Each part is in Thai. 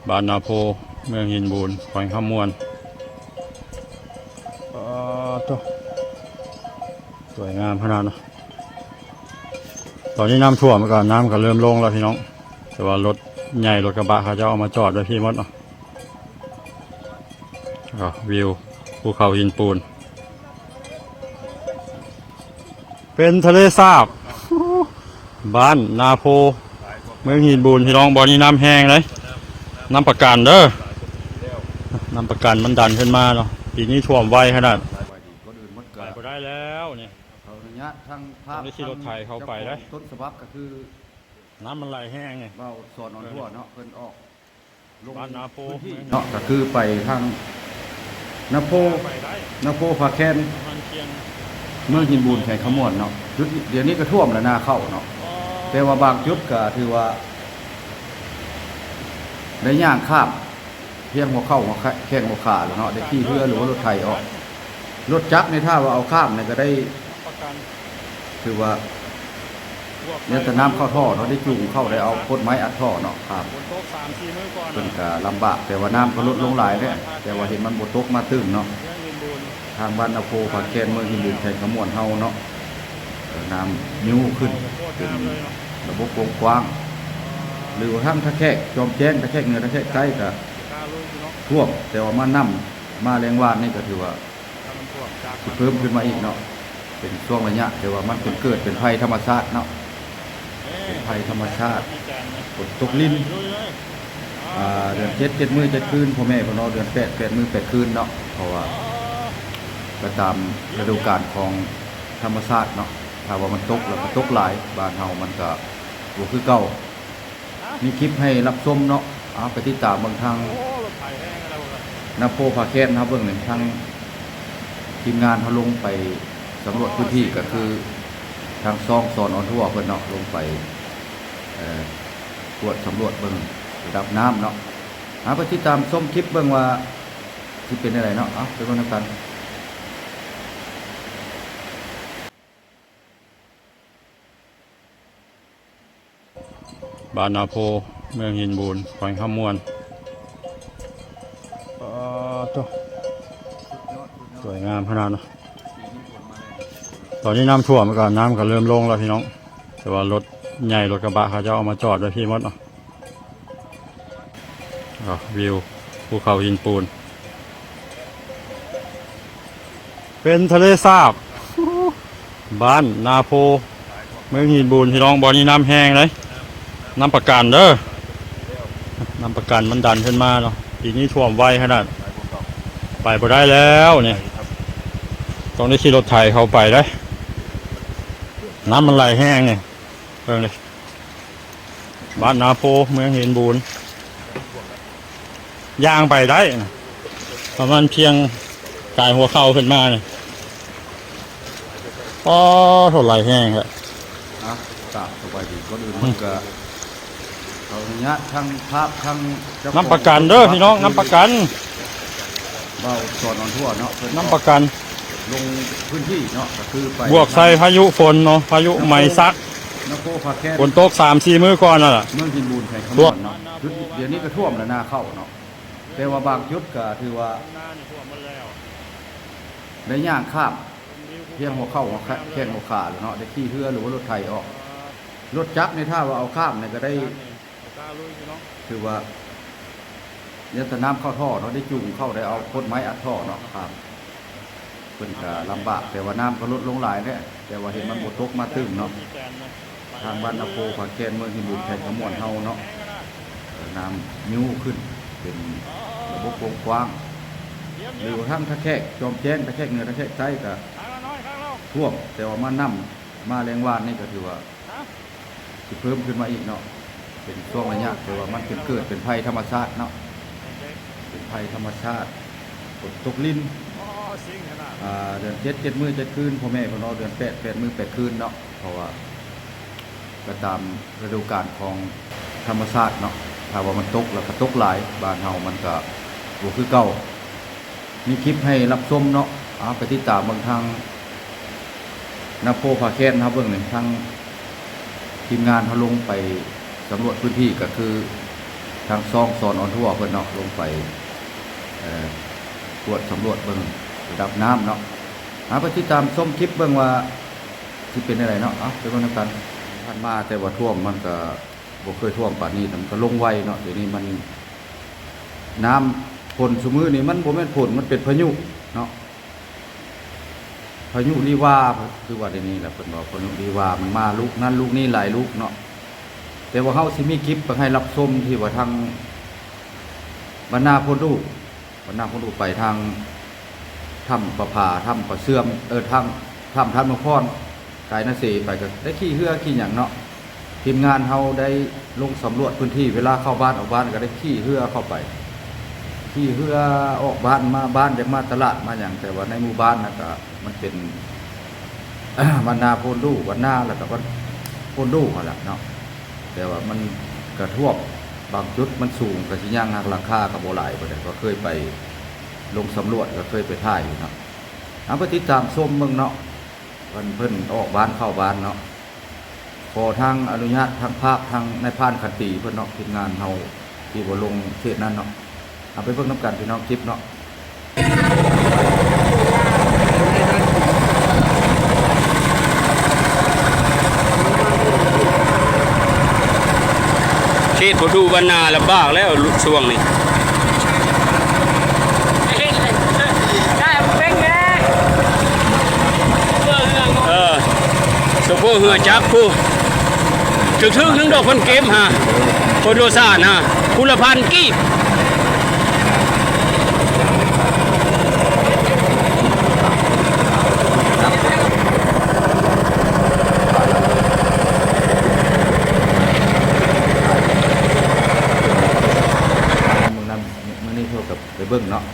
บ้านนาโพเมืองหินบูนแขวงคำมวนตัวสวยงามขนาดเนาะตอนนี้น้ำท่วมก่อนน้ำก็เริ่มลงแล้วพี่น้องแต่ว่ารถใหญ่รถกระบะเขาจะเอามาจอดไว้พี่มดเนาะวิวภูเขาหินปูนเป็นทะเลสาบบ้านนาโพเมืองหินบูนพี่น้องบ่อนี้น้ำแห้งเลยน้ำประกันเด้อน้ำประกันมันดันขึ้นมาเนาะปีนี้ท่วมไวขนาดไปก็ได้แล้วเนี่ยเขาเนี้ยทั้งภาพ ได้ขี่รถไถเข้าไปได้ต้นฉบับก็คือน้ำมันไหลแห้งไงเบาสอนอ่อนทั่วเนาะเพิ่นออกบ้านนาโพเนาะก็คือไปทางนาโพผาแคนเมืองหินบูนแข่งขมวนเนาะจุดเดี๋ยวนี้ก็ท่วมแล้วนาเข้าเนาะแต่ว่าบางจุดก็ถือว่าได้ย่างข้ามเพียงหัวเข้าหัวแข้งหัวขาแล้วเนาะได้ขี่เรือหรือว่ารถไถออกรถจักรในท่าว่าเอาข้ามเนี่ยก็ได้คือว่าเนี่ยแต่น้ำเข้าท่อเนาะได้จูงเข้าได้เอาโคตรไม้อัดท่อเนาะครับเป็นก็ลำบากแต่ว่าน้ำก็ลดลงหลายเนี่ยแต่ว่าเห็นมันบดตกมาตึ้งเนาะทางบ้านนาโพผาแคนเมืองหินบูนแข่งขมวนเฮาเนาะน้ำนิ้วขึ้นเป็นระบบกว้างหรือว่าทั้งตะแคกจอมแจ้งตะแคกเหนือตะแคกใต้ก็ท่วมแต่ว่ามาแรงวานนี่ก็ถือว่าเพิ่มขึ้นมาอีกเนาะเป็นช่วงระยะแต่ว่ามันเกิดเป็นภัยธรรมชาติเนาะเป็นภัยธรรมชาติฝนตกลิ้นเดือน7 มื้อ7 คืนพ่อแม่พ่อน้องเดือน8 มื้อ8 คืนเนาะเพราะว่าก็ตามฤดูกาลของธรรมชาติเนาะถ้าว่ามันตกแล้วก็ตกหลายบ้านเฮามันก็บ่คือเก่ามีคลิปให้รับชมเนาะไปติดตามเบิ่งทางนาโพผาแคนครับเบื้องหนึ่งทางทีมงานเขาลงไปสำรวจพื้นที่ก็คือทางซองสอนอ่อนทั่วเพิ่นเนาะลงไปตรวจสำรวจเบื้องระดับน้ำเนาะไปติดตามชมคลิปเบื้องว่าที่เป็นอะไรเนาะไปดูกันบ้านนาโพเมืองหินบูนแขวงคำมวนตัวสวยงามขนาดเนาะตอนนี้น้ำท่วมก่อนน้ำก็เริ่มลงแล้วพี่น้องแต่ว่ารถใหญ่รถกระบะเขาจะเอามาจอดไว้พี่มดเนาะวิวภูเขาหินปูนเป็นทะเลสาบบ้านนาโพเมืองหินบูนพี่น้องบ่อนี้น้ำแห้งเลยน้ำประกันเด้อน้ำประกันมันดันขึ้นมาเนาะปีนี้ท่วมไวขนาดไปก็ได้แล้วเนี่ยต้องได้ขี่รถไถเข้าไปได้น้ำมันไหลแห้งเนี่ยเพิ่งเลยบ้านนาโพเมืองหินบูนย่างไปได้ประมาณเพียงกายหัวเข่าขึ้นมาเนี่ยถดไหลแห้งครับสบายดีก็อื่นมันก็เขาเนี้ยทั้งภาพทั้งน้ำประกันเด้อพี่น้องน้ำประกันเบาสอนอ่อนทั่วเนาะน้ำประกันลงพื้นที่เนาะก็คือไปบวกใส่พายุฝนเนาะพายุไหมซักฝนตก3-4 มื้อก่อนน่ะเมืองหินบูนแข่งขมวนเนาะเดี๋ยวนี้ก็ท่วมแล้วนาเข้าเนาะแต่ว่าบางจุดก็ถือว่าได้ย่างข้ามเพียงหัวเข้าหัวแข้งหัวขาเนาะได้ขี่เรือหรือว่ารถไถออกรถจักรในท่าว่าเอาข้ามเนี่ยก็ได้ถือว่าเนี่ยแต่น้ำเข้าท่อเนาะได้จูงเข้าได้เอาโคตรไม้อัดท่อเนาะครับเป็นก็ลำบากแต่ว่าน้ำก็ลดลงหลายเนี่ยแต่ว่าเห็นมันบดตกมาตึ้งเนาะทางบ้านนาโพผาแคนเมืองหินบูนแข่งขมวนเฮาเนาะน้ำนิ้วขึ้นเป็นระบบกว้างหรือทั้งตะแคกจอมแจ้งตะแคกเหนือตะแคกใต้ก็ท่วมแต่ว่ามาแรงวานนี่ก็ถือว่าเพิ่มขึ้นมาอีกเนาะเป็นช่วงระยะแต่ว่ามันเกิดเป็นภัยธรรมชาติเนาะเป็นภัยธรรมชาติฝนตกลิ้นเดือน7 มื้อ7 คืนพ่อแม่พ่อน้องเดือน8 มื้อ8 คืนเนาะเพราะว่าก็ตามฤดูกาลของธรรมชาติเนาะถ้าว่ามันตกแล้วก็ตกหลายบ้านเฮามันก็บ่คือเก่ามีคลิปให้รับชมเนาะไปติดตามเบิ่งทางนาโพผาแคนครับเบื้องหนึ่งทางทีมงานเขาลงไปสำรวจพื้นที่ก็คือท ทางซ่องสอนออนทั่วเพิ่นเนาะลงไปตรวจสำรวจเบิ่งระดับน้ำเนาะไปติดตามชมคลิปเบิ่งว่าสิเป็นอะไรเนาะไปเบิ่งนำกันผ่านมาแต่ว่าท่วมมันก็บ่เคยท่วมปานนี้มันก็ลงไวเนาะเดี๋ยวนี้มันน้ำฝนซุมื้อนี้มันบ่แม่นฝนมันเป็นพายุเนาะพายุลีวาคือว่าเดี๋ยวนี้แหละเพิ่นบอกพายุลีวามันมาลูกนั้นลูกนี้หลายลูกเนาะแต่ว่าเฮาสิมีคลิปไปให้รับชมที่ว่าทางบรรณาพลลูกไปทางถ้ำประภาถ้ำประเสื่อมทางถ้ำทันมพรกายนาเสไปก็ได้ขี่เรือขี่หยังเนาะทีมงานเฮาได้ลงสำรวจพื้นที่เวลาเข้าบ้านออกบ้านก็ได้ขี่เรือเข้าไปขี่เรือออกบ้านมาบ้านจากมาตลาดมาอย่างแต่ว่าในหมู่บ้านน่ะก็มันเป็น บรรณาพลลูกบรรณาแล้วก็พลลูกนั่นแหละเนาะแต่ว่ามันกระท่วมบางจุดมันสูงกระสิย่างหักหลังคากับโบหลายไปเลยก็เคยไปลงสำรวจก็เคยไปถ่ายอยู่เนาะไปติดตามชมเมืองเนาะเพิ่นออกบ้านเข้าบ้านเนาะขอทางอนุญาตทางภาคทางในพานขันตีเพิ่นเนาะทีมงานเฮาที่บ่ลงเขตนั้นเนาะไปเบิ่งนำกันพี่น้องคลิปเนาะเขตบ่ดูบรรณาลำบากแล้วช่วงนี้สมบูรณ์เหือจักผู้ถึงดอกพันเกมฮะโคโดซานฮะคุณละพันกีบมื้อนี้เท่ากับไปเบิ่งเนาะ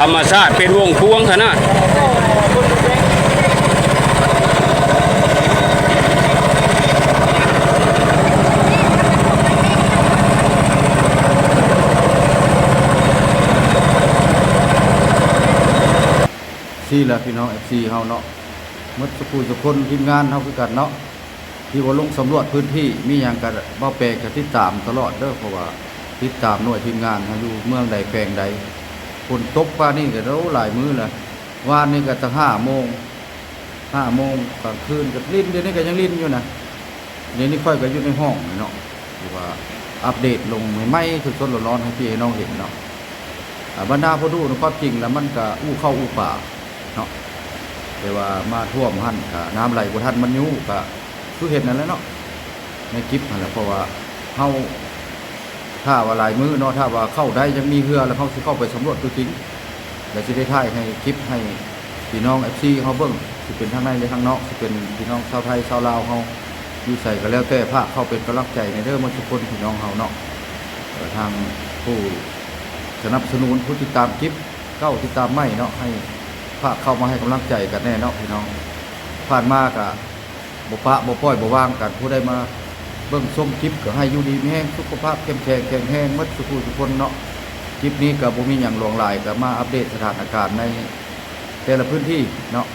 ธรรมชาติเป็นวงพวงขนาดซี่แหละพี่น้อง FC เฮาเนาะหมดทุกคนทีมงานเฮาคือกันเนาะที่ว่าลงสำรวจพื้นที่มีหยังก็บ่แปลกก็ติดตามตลอดเด้อเพราะว่าติดตามหน่วยทีมงานเฮาอยู่เมืองใดแปลงใดฝนตกป่านนี้ก็หลายมื้อแล้ววานนี้ก็ตั้ง5 โมงกลางคืนก็ลิ้นเดี๋ยวนี้ก็ยังลิ้นอยู่นะเดี๋ยวนี้ค่อยก็อยู่ในห้องเนาะที่ว่าอัปเดตลงใหม่ๆสดๆร้อนๆให้พี่ให้น้องเห็นเนาะบรรดาผู้ดูความจริงแล้วมันก็อู้เข้าอู้ป่าเนาะแต่ว่ามาท่วมหั่นก็น้ำไหลบ่ทันมันอยู่ก็คือเห็นนั่นแหละเนาะในคลิปนั่นแหละเพราะว่าเฮาถ้าว่าหลายมื้อเนาะถ้าว่าเข้าได้ยังมีเรือแล้วเฮาสิเข้าไปสำรวจตัวจริงแล้วสิได้ถ่ายให้คลิปให้พี่น้อง FC เฮาเบิ่งสิเป็นทางในหรือทางนอกสิเป็นพี่น้องชาวไทยชาวลาวเฮาอยู่ใส่ก็แล้วแต่ภาคเข้าเป็นกำลังใจในเด้อหมดทุกคนพี่น้องเฮาเนาะทางผู้สนับสนุนผู้ติดตามคลิปติดตามไม่เนาะให้ภาคเข้ามาให้กำลังใจกันแน่เนาะพี่น้องผ่านมาก็บ่ปะบ่ปล่อยบ่วางกันผู้ใดมาเบิ่งชมคลิปก็ให้อยู่ดีมีแรงสุขภาพเข้มแข็งแรงหมดทุกคนเนาะคลิปนี้ก็บ่มีหยังหลวงหลายก็มาอัปเดตสถานการณ์ในแต่ละพื้นที่เนาะ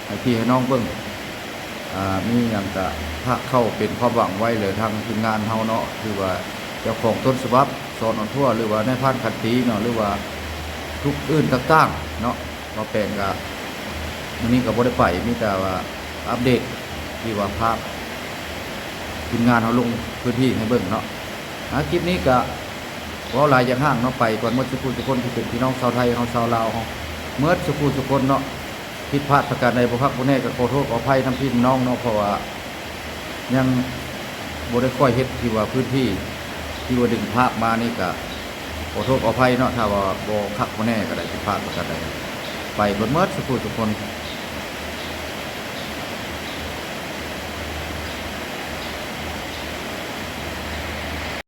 ให้พี่ให้น้องเบิ่งมีหยังก็ภาคเข้าเป็นความหวังไว้เลยทางทีมงานเฮาเนาะคือว่าเจ้าของต้นฉบับสอนออนทั่วหรือว่าในพานขันตีเนาะหรือว่าทุกอื่นต่างๆเนาะมาแปลงก็มื้อนี้ก็บ่ได้ไปมีแต่ว่าอัปเดตที่ว่าภาพทีมงานเฮาลงพื้นที่ให้เบิ่งเนาะคลิปนี้ก็เว้าหลายอย่างห้างเนาะไปก่อนหมดทุกคนที่เป็นพี่น้องชาวไทยเฮาชาวลาวเฮาเมื่อทุกคนเนาะผิดพลาดประการใดบ่พักบ่แน่ก็ขอโทษขออภัยนำพี่น้องเนาะเพราะว่ายังบ่ได้ค่อยเฮ็ดที่ว่าพื้นที่ที่ว่าดึงภาพมานี่ก็ขอโทษขออภัยเนาะถ้าว่าบ่คักบ่แน่ก็ได้ผิดพลาดประการใดไปเบิดทุกคน